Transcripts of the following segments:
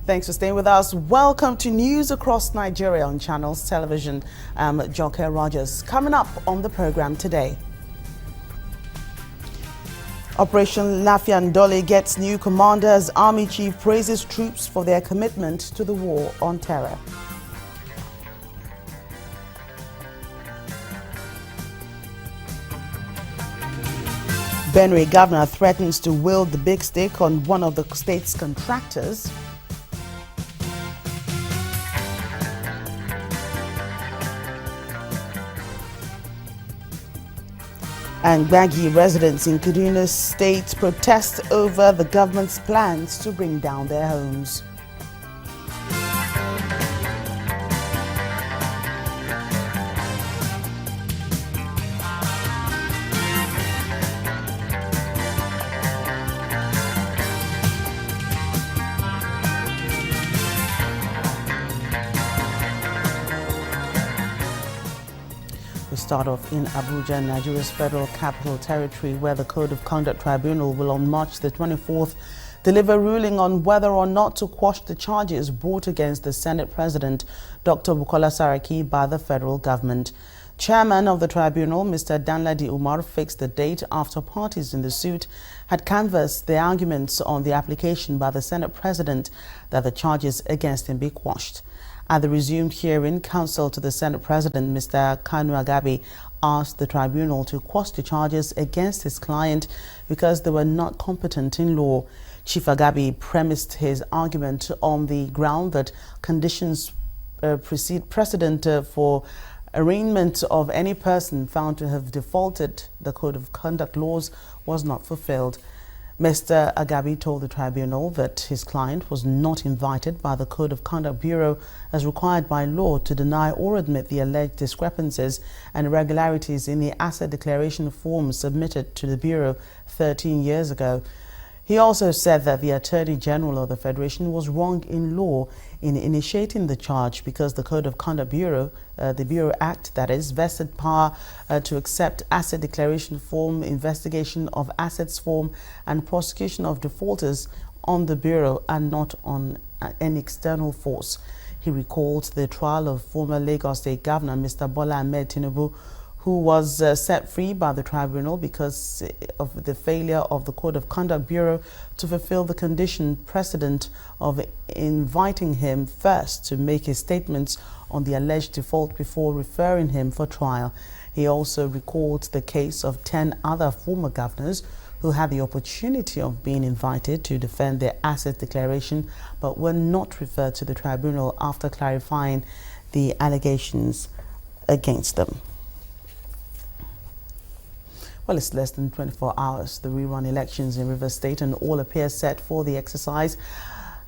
Thanks for staying with us. Welcome to News Across Nigeria on Channels Television. I'm Joke Rogers. Coming up on the program today. Operation Lafian Dole gets new commanders. Army chief praises troops for their commitment to the war on terror. Benue governor threatens to wield the big stick on one of the state's contractors. And Gbagi residents in Kaduna State protest over the government's plans to bring down their homes. We start off in Abuja, Nigeria's Federal Capital Territory, where the Code of Conduct Tribunal will on March the 24th deliver ruling on whether or not to quash the charges brought against the Senate President, Dr. Bukola Saraki, by the federal government. Chairman of the tribunal, Mr. Danladi Umar, fixed the date after parties in the suit had canvassed the arguments on the application by the Senate President that the charges against him be quashed. At the resumed hearing, counsel to the Senate President, Mr. Kanu Agabi, asked the tribunal to quash the charges against his client because they were not competent in law. Chief Agabi premised his argument on the ground that conditions precedent for arraignment of any person found to have defaulted the Code of Conduct laws was not fulfilled. Mr. Agabi told the tribunal that his client was not invited by the Code of Conduct Bureau as required by law to deny or admit the alleged discrepancies and irregularities in the asset declaration form submitted to the Bureau 13 years ago. He also said that the Attorney General of the Federation was wrong in law in initiating the charge because the Code of Conduct Bureau, the Bureau Act, that is, vested power to accept asset declaration form, investigation of assets form, and prosecution of defaulters on the Bureau and not on any external force. He recalled the trial of former Lagos State Governor Mr. Bola Ahmed Tinubu, who was set free by the tribunal because of the failure of the Code of Conduct Bureau to fulfill the condition precedent of inviting him first to make his statements on the alleged default before referring him for trial. He also recalled the case of 10 other former governors who had the opportunity of being invited to defend their asset declaration but were not referred to the tribunal after clarifying the allegations against them. Well, it's less than 24 hours. The rerun elections in Rivers State and all appear set for the exercise.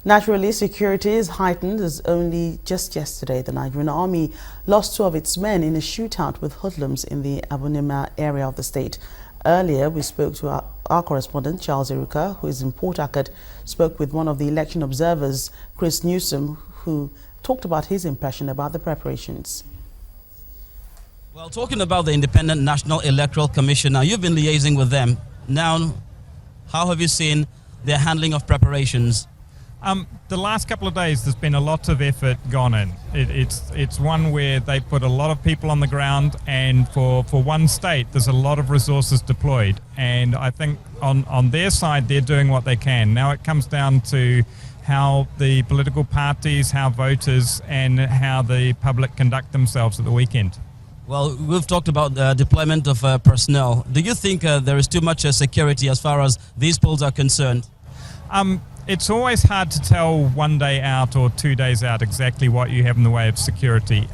Naturally, security is heightened as only just yesterday the Nigerian Army lost 2 of its men in a shootout with hoodlums in the Abunima area of the state. Earlier, we spoke to our correspondent, Charles Eruka, who is in Port Harcourt, spoke with one of the election observers, Chris Newsom, who talked about his impression about the preparations. Well, talking about the Independent National Electoral Commission, now you've been liaising with them. Now, how have you seen their handling of preparations? The last couple of days, there's been a lot of effort gone in. It's one where they put a lot of people on the ground, and for one state, there's a lot of resources deployed. And I think on their side, they're doing what they can. Now it comes down to how the political parties, how voters, and how the public conduct themselves at the weekend. Well, we've talked about the deployment of personnel. Do you think there is too much security as far as these polls are concerned? It's always hard to tell 1 day out or 2 days out exactly what you have in the way of security.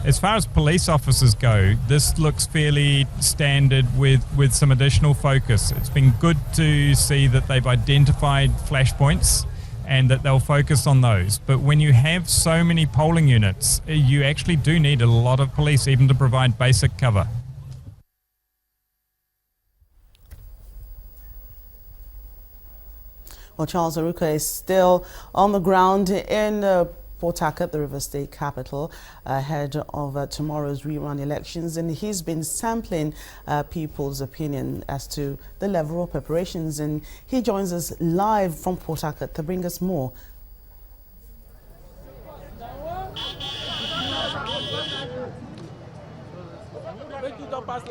As far as police officers go, this looks fairly standard with some additional focus. It's been good to see that they've identified flashpoints and that they'll focus on those. But when you have so many polling units, you actually do need a lot of police even to provide basic cover. Well, Charles Eruka is still on the ground in Port Harcourt, the Rivers State capital, ahead of tomorrow's rerun elections, and he's been sampling people's opinion as to the level of preparations, and he joins us live from Port Harcourt to bring us more.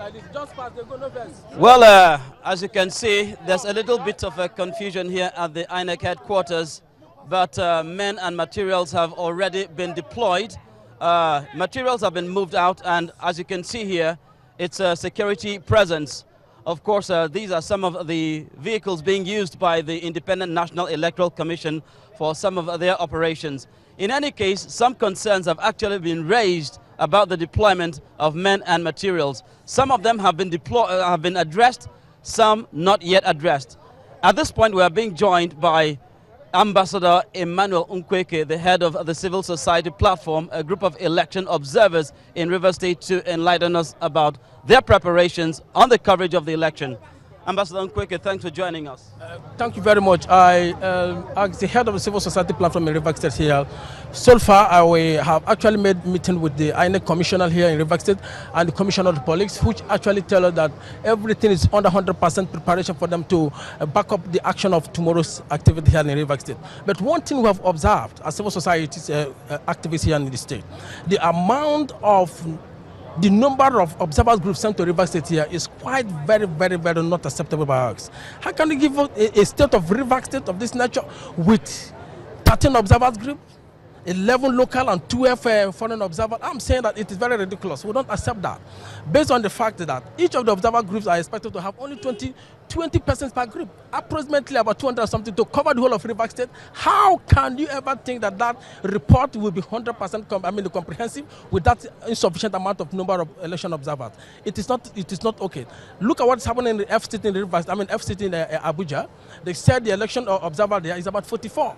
like this. Just pass, they go no verse. Well, as you can see, there's a little bit of a confusion here at the INEC headquarters, but men and materials have already been deployed. Materials have been moved out, and as you can see here, it's a security presence. Of course, these are some of the vehicles being used by the Independent National Electoral Commission for some of their operations. In any case, some concerns have actually been raised about the deployment of men and materials. Some of them have been addressed, some not yet addressed. At this point, we are being joined by Ambassador Emmanuel Nkweke, the head of the Civil Society Platform, a group of election observers in Rivers State, to enlighten us about their preparations on the coverage of the election. Ambassador Nkweke, thanks for joining us. Thank you very much. As the head of the Civil Society Platform in Rivers State here, so far I have actually made meeting with the INEC commissioner here in Rivers State and the commissioner of the police, which actually tell us that everything is under 100% preparation for them to back up the action of tomorrow's activity here in Rivers State. But one thing we have observed as civil society activists here in the state, the amount of the number of observers groups sent to Rivers State here is quite very not acceptable by us. How can you give a state of Rivers State of this nature with 13 observers groups, 11 local and 12 foreign observers? I'm saying that it is very ridiculous. We don't accept that. Based on the fact that each of the observer groups are expected to have only 20 persons per group, approximately about 200 or something to cover the whole of Rivers State. How can you ever think that that report will be 100% comprehensive with that insufficient amount of number of election observers? It is not okay. Look at what's happening in the FCT in Rivers, FCT in Abuja. They said the election observer there is about 44.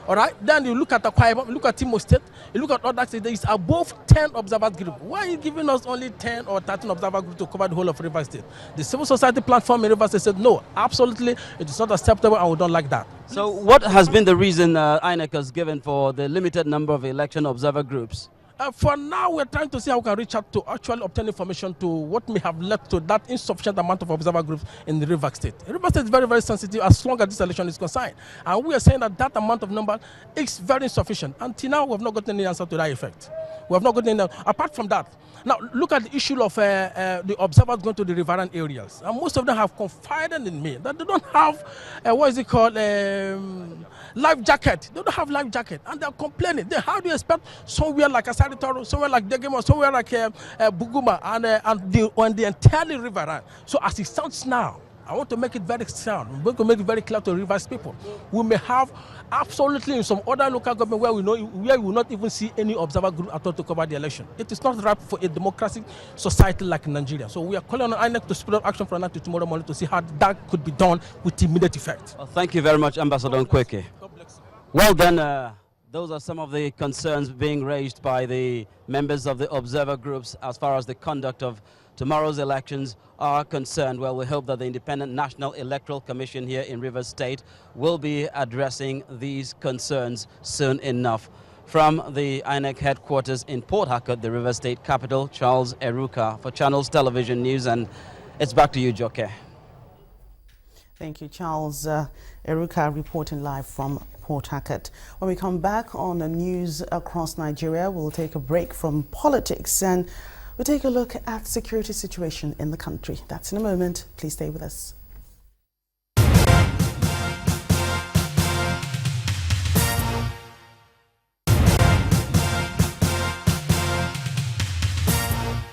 All right. Then you look at Akwa Ibom, look at Imo State, you look at other states, there is above 10 observer groups. Why are you giving us only 10 or 13 observer groups to cover the whole of Rivers State? The Civil Society Platform in Rivers State said no, absolutely, it is not acceptable and we don't like that. So what has been the reason INEC has given for the limited number of election observer groups? For now, we're trying to see how we can reach out to actually obtain information to what may have led to that insufficient amount of observer groups in the Rivers State. Rivers State is very sensitive as long as this election is concerned. And we are saying that that amount of number is very insufficient. Until now, we have not gotten any answer to that effect. We have not gotten any. Apart from that, now look at the issue of the observers going to the riverine areas. And most of them have confided in me that they don't have, life jacket. They don't have life jacket. And they're complaining. Then how do you expect somewhere like Asaritoro, somewhere like Degemo, somewhere like Buguma, and the entirely riverine? So as it sounds now, I want to make it very sound. I'm going to make it very clear to Rivers people. We may have absolutely in some other local government where we will not even see any observer group at all to cover the election. It is not right for a democratic society like Nigeria. So we are calling on INEC to speed up action from now to tomorrow morning to see how that could be done with immediate effect. Well, thank you very much, Ambassador Nkweke. Well then, those are some of the concerns being raised by the members of the observer groups as far as the conduct of tomorrow's elections are concerned. Well, we hope that the Independent National Electoral Commission here in Rivers State will be addressing these concerns soon enough. From the INEC headquarters in Port Harcourt, the Rivers State capital, Charles Eruka for Channels Television News, and it's back to you, Joke. Thank you, Charles. Eruka reporting live from Port Harcourt. When we come back on the news across Nigeria, we'll take a break from politics and we'll take a look at security situation in the country. That's in a moment. Please stay with us.